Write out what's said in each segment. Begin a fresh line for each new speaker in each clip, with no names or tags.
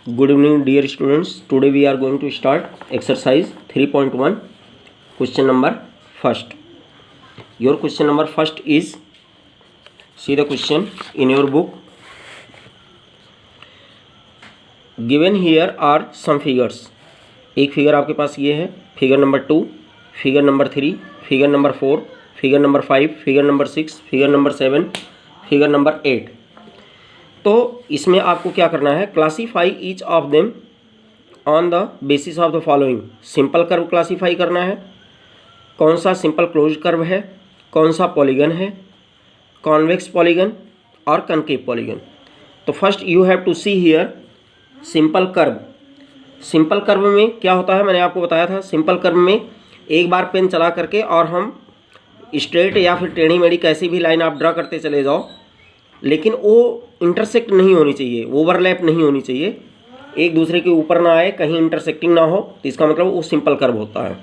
Good evening, dear students. Today we are going to start exercise 3.1, question number first. Your question number first is, see the question in your book. Given here are some figures. एक figure आपके पास ये है, figure number 2, figure number 3, figure number 4, figure number 5, figure number 6, figure number 7, figure number 8. तो इसमें आपको क्या करना है, classify each of them on the basis of the following. Simple curve classify करना है, कौन सा सिंपल क्लोज कर्व है, कौन सा पॉलीगन है, कॉन्वेक्स पॉलीगन और कनकेव पॉलीगन. तो first you have to see here simple curve. Simple curve में क्या होता है, मैंने आपको बताया था. सिंपल कर्व में एक बार पेन चला करके और हम स्ट्रेट या फिर टेढ़ी मेढ़ी कैसी भी लाइन आप ड्रा करते चले जाओ, लेकिन वो इंटरसेक्ट नहीं होनी चाहिए, ओवरलैप नहीं होनी चाहिए, एक दूसरे के ऊपर ना आए, कहीं इंटरसेक्टिंग ना हो, तो इसका मतलब वो सिंपल कर्व होता है.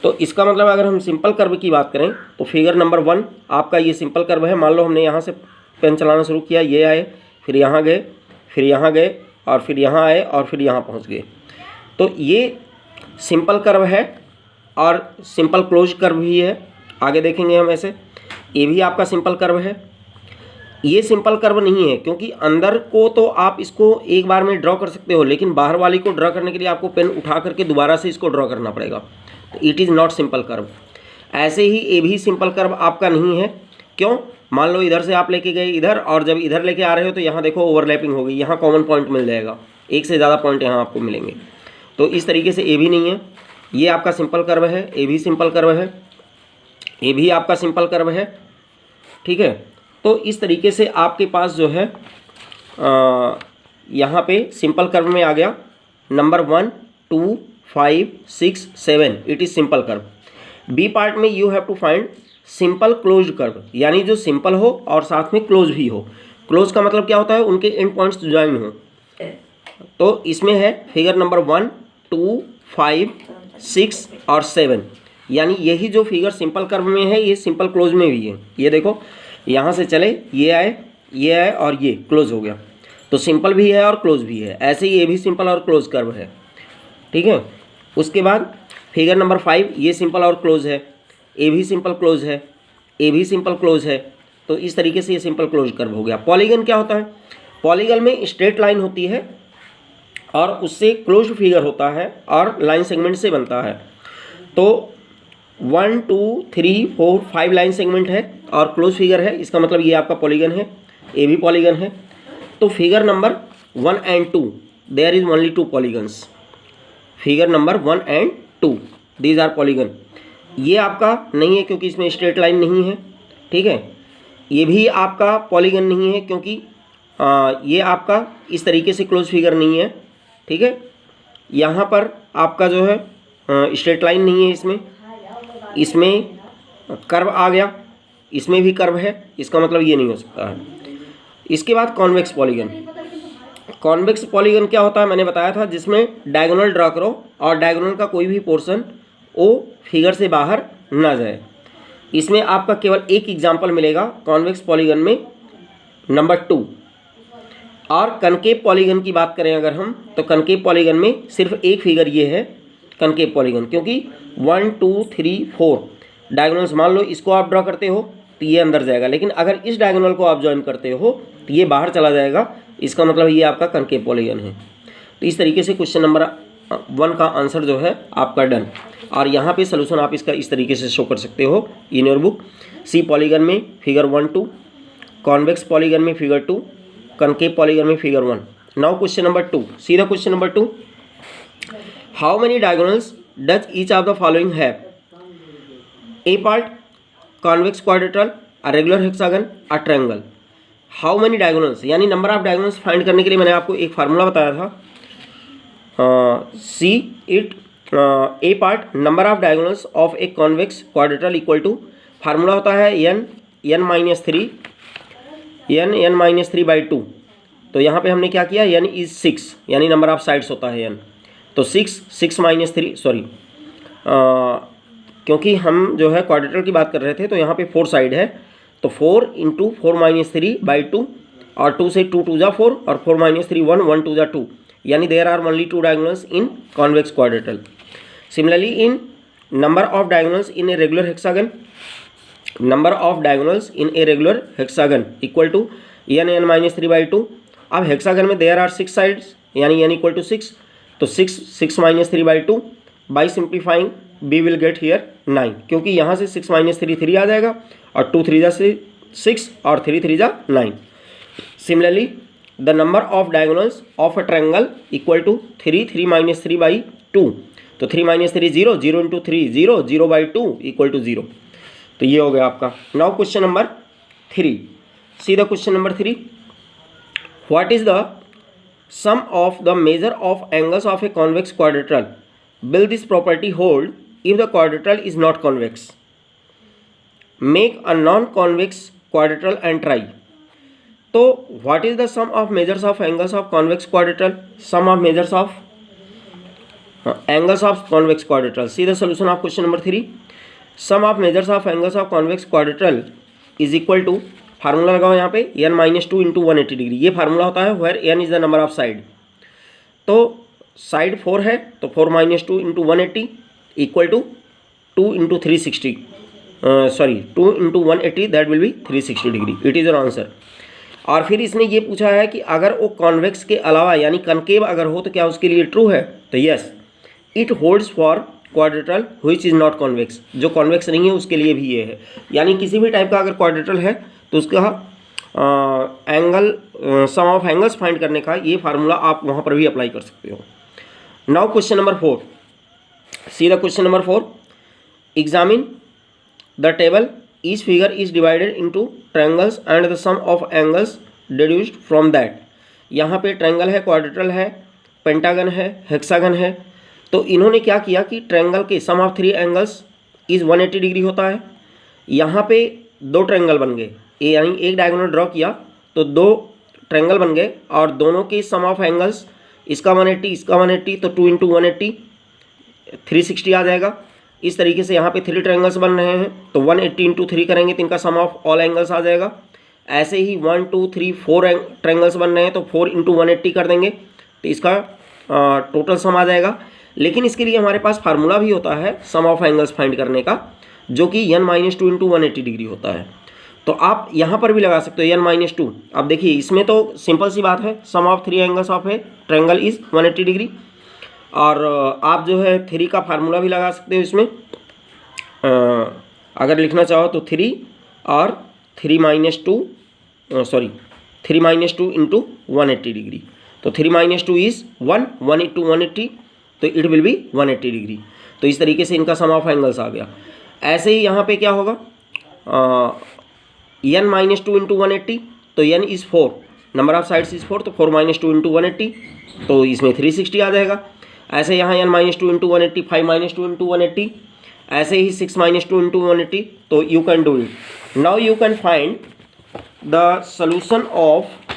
तो इसका मतलब अगर हम सिंपल कर्व की बात करें तो फिगर नंबर 1 आपका ये सिंपल कर्व है. मान लो हमने यहाँ से पेन चलाना शुरू किया, ये आए, फिर यहाँ गए, फिर यहाँ गए और फिर यहाँ आए और फिर यहाँ पहुँच गए. तो ये सिंपल कर्व है और सिंपल क्लोज कर्व भी है. आगे देखेंगे हम ऐसे. ये भी आपका सिंपल कर्व है. ये सिंपल कर्व नहीं है क्योंकि अंदर को तो आप इसको एक बार में ड्रॉ कर सकते हो, लेकिन बाहर वाली को ड्रॉ करने के लिए आपको पेन उठा करके दोबारा से इसको ड्रॉ करना पड़ेगा. तो it is not simple curve. ऐसे ही ये भी सिंपल कर्व आपका नहीं है. क्यों? मान लो इधर से आप लेके गए इधर, और जब इधर लेके आ रहे हो तो यहाँ देखो ओवरलैपिंग हो गई, यहाँ कॉमन पॉइंट मिल जाएगा, एक से ज़्यादा पॉइंट यहाँ आपको मिलेंगे. तो इस तरीके से ये भी नहीं है. ये आपका सिंपल कर्व है, ये भी सिंपल कर्व है, ये भी आपका सिंपल कर्व है. ठीक है. तो इस तरीके से आपके पास जो है यहाँ पे सिंपल कर्व में आ गया number 1, 2, 5, 6, 7. It is simple curve. B part में you have to find simple close curve, यानी जो सिंपल हो और साथ में क्लोज भी हो. क्लोज का मतलब क्या होता है, उनके एंड पॉइंट्स ज्वाइन हो. तो इसमें है फिगर नंबर 1, 2, 5, 6 और 7. यानी यही जो फिगर सिंपल कर्व में है ये सिंपल क्लोज में भी है. ये देखो, यहाँ से चले, ये आए और ये क्लोज हो गया. तो सिंपल भी है और क्लोज भी है. ऐसे ही ये भी सिंपल और क्लोज कर्व है. ठीक है. उसके बाद फिगर नंबर 5, ये सिंपल और क्लोज है, ये भी सिंपल क्लोज है, ये भी सिंपल क्लोज है. तो इस तरीके से ये सिंपल क्लोज कर्व हो गया. पॉलीगन क्या होता है? पॉलीगन में स्ट्रेट लाइन होती है और उससे क्लोज फिगर होता है और लाइन सेगमेंट से बनता है. तो 1, 2, 3, 4, 5 लाइन सेगमेंट है और क्लोज फिगर है. इसका मतलब ये आपका पॉलीगन है, ये भी पॉलीगन है. तो figure number 1 and 2 there is only 2 polygons. Figure number 1 and 2 these are polygon. ये आपका नहीं है क्योंकि इसमें स्ट्रेट लाइन नहीं है. ठीक है. ये भी आपका पॉलीगन नहीं है क्योंकि ये आपका इस तरीके से क्लोज फिगर नहीं है. ठीक है. यहाँ पर आपका जो है स्ट्रेट लाइन नहीं है, इसमें कर्व आ गया, इसमें भी कर्व है, इसका मतलब ये नहीं हो सकता है. इसके बाद कॉन्वेक्स पॉलीगन. कॉन्वेक्स पॉलीगन क्या होता है, मैंने बताया था, जिसमें डायगोनल ड्रा करो और डायगोनल का कोई भी पोर्शन वो फिगर से बाहर ना जाए. इसमें आपका केवल एक एग्जाम्पल मिलेगा कॉन्वेक्स पॉलीगन में, नंबर 2. और कनकेव पॉलीगन की बात करें अगर हम, तो कनकेव पॉलीगन में सिर्फ एक फिगर ये है कनकेव पॉलीगन, क्योंकि 1, 2, 3, 4 डायगोनल्स, मान लो इसको आप ड्रा करते हो तो ये अंदर जाएगा, लेकिन अगर इस डायगोनल को आप ज्वाइन करते हो तो ये बाहर चला जाएगा. इसका मतलब ये आपका कनकेव पॉलीगन है. तो इस तरीके से क्वेश्चन नंबर 1 का आंसर जो है आपका डन. और यहाँ पे सोल्यूशन आप इसका इस तरीके से शो कर सकते हो in your book. See polygon में फिगर 1, 2, कॉन्वेक्स पॉलीगन में फिगर 2, कनकेव पॉलीगन में figure 1. Now question number 2. See the question number 2. How many diagonals does each of the following have? A part convex quadrilateral, a regular hexagon, a triangle. How many diagonals, यानी number of diagonals find करने के लिए मैंने आपको एक formula बताया था. See it. A part number of diagonals of a convex quadrilateral equal to, formula होता है n-3 n-3/2. तो यहाँ पे हमने क्या किया, n इज 6, यानी नंबर ऑफ साइड्स होता है n. तो 6-3 सॉरी, क्योंकि हम जो है क्वाड्रेटल की बात कर रहे थे तो यहाँ पे 4 साइड है, तो 4 × 4 - 3/2 और 2 से 2 2 जा 4 और 4 माइनस 3 1 1 2 जा 2, यानी there are only 2 diagonals in convex quadrilateral. Similarly in number of diagonals in a regular hexagon, number of diagonals in a regular hexagon equal to n n minus 3/2। अब हेक्सागन में देयर आर 6 साइड्स, यानी n equal to 6, तो 6 minus 3/2 by simplifying we will get here 9, क्योंकि यहाँ से 6 minus 3 3 आ जाएगा और 2 3 जा 6 और 3 3 जा 9। Similarly the number of diagonals of a triangle equal to 3 minus 3/2, तो 3 माइनस 3 0, 0 इंटू 3 0, 0/2 इक्वल टू 0। तो ये हो गया आपका। Now question number 3, C the question number 3, what is the sum of the measure of angles of a convex quadrilateral? Will this property hold if the quadrilateral is not convex? Make a non-convex quadrilateral and try. So what is the sum of measures of angles of convex quadrilateral? Sum of measures of angles of convex quadrilateral. See the solution of question number 3. Sum of measures of angles of convex quadrilateral is equal to, formula लगाओ यहाँ पे, n minus 2 into 180 degree, ये formula होता है where n is the number of side. तो side 4 है तो 4 minus 2 into 180 equal to 2 into 360, sorry 2 into 180 that will be 360 degree. It is your answer. और फिर इसने ये पूछा है कि अगर वो कॉन्वेक्स के अलावा यानी कनकेव अगर हो तो क्या उसके लिए ट्रू है? तो yes, it holds for quadrilateral which is not convex, जो कॉन्वेक्स नहीं है उसके लिए भी ये है। यानी किसी भी टाइप का अगर क्वाड्रेटल है तो उसका angle sum of angles find करने का ये फार्मूला आप वहाँ पर भी अप्लाई कर सकते हो। Now question number 4, see the question number 4, examine the table, each figure is divided into triangles and the sum of angles deduced from that. यहाँ पे ट्रायंगल है, क्वाड्रेटल है, पेंटागन है, हेक्सागन है। तो इन्होंने क्या किया कि ट्रायंगल के सम ऑफ 3 एंगल्स इज 180 डिग्री होता है। यहाँ पे 2 ट्रायंगल बन गए, यानी एक डायगोनल ड्रॉ किया तो 2 ट्रायंगल बन गए और दोनों के सम ऑफ एंगल्स, इसका 180 इसका 180, तो 2 इंटू 180 360 आ जाएगा। इस तरीके से यहाँ पे 3 ट्रायंगल्स बन रहे हैं तो 180 इंटू 3 करेंगे तो इनका सम ऑफ ऑल एंगल्स आ जाएगा। ऐसे ही 1 2 3 4 ट्रायंगल्स बन रहे हैं तो 4 इंटू 180 कर देंगे तो इसका टोटल सम आ जाएगा। लेकिन इसके लिए हमारे पास फार्मूला भी होता है सम ऑफ एंगल्स फाइंड करने का, जो कि n माइनस 2 इंटू 180 डिग्री होता है। तो आप यहाँ पर भी लगा सकते हो n माइनस 2। अब देखिए इसमें तो सिंपल सी बात है, sum of 3 angles of a triangle is 180 degree, और आप जो है 3 का फार्मूला भी लगा सकते हो इसमें। अगर लिखना चाहो तो 3 और 3 माइनस 2 3 माइनस 2 इंटू 180 डिग्री, तो 3 माइनस 2 इज 1 इंटू 180, तो इट विल बी 180 डिग्री। तो इस तरीके से इनका सम ऑफ एंगल्स आ गया। ऐसे ही यहाँ पे क्या होगा, n माइनस 2 इंटू 180, तो n is 4, number of sides is 4, तो 4 माइनस 2 इंटू 180, तो इसमें 360 आ जाएगा। ऐसे यहाँ n minus 2 into 180, 5 minus 2 into 180, ऐसे ही 6 माइनस 2 इंटू 180, तो you can do it. Now you can find the solution of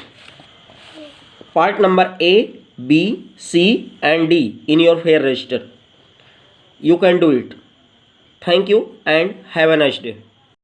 part number A, B, C and D in your fair register. You can do it. Thank you and have a nice day.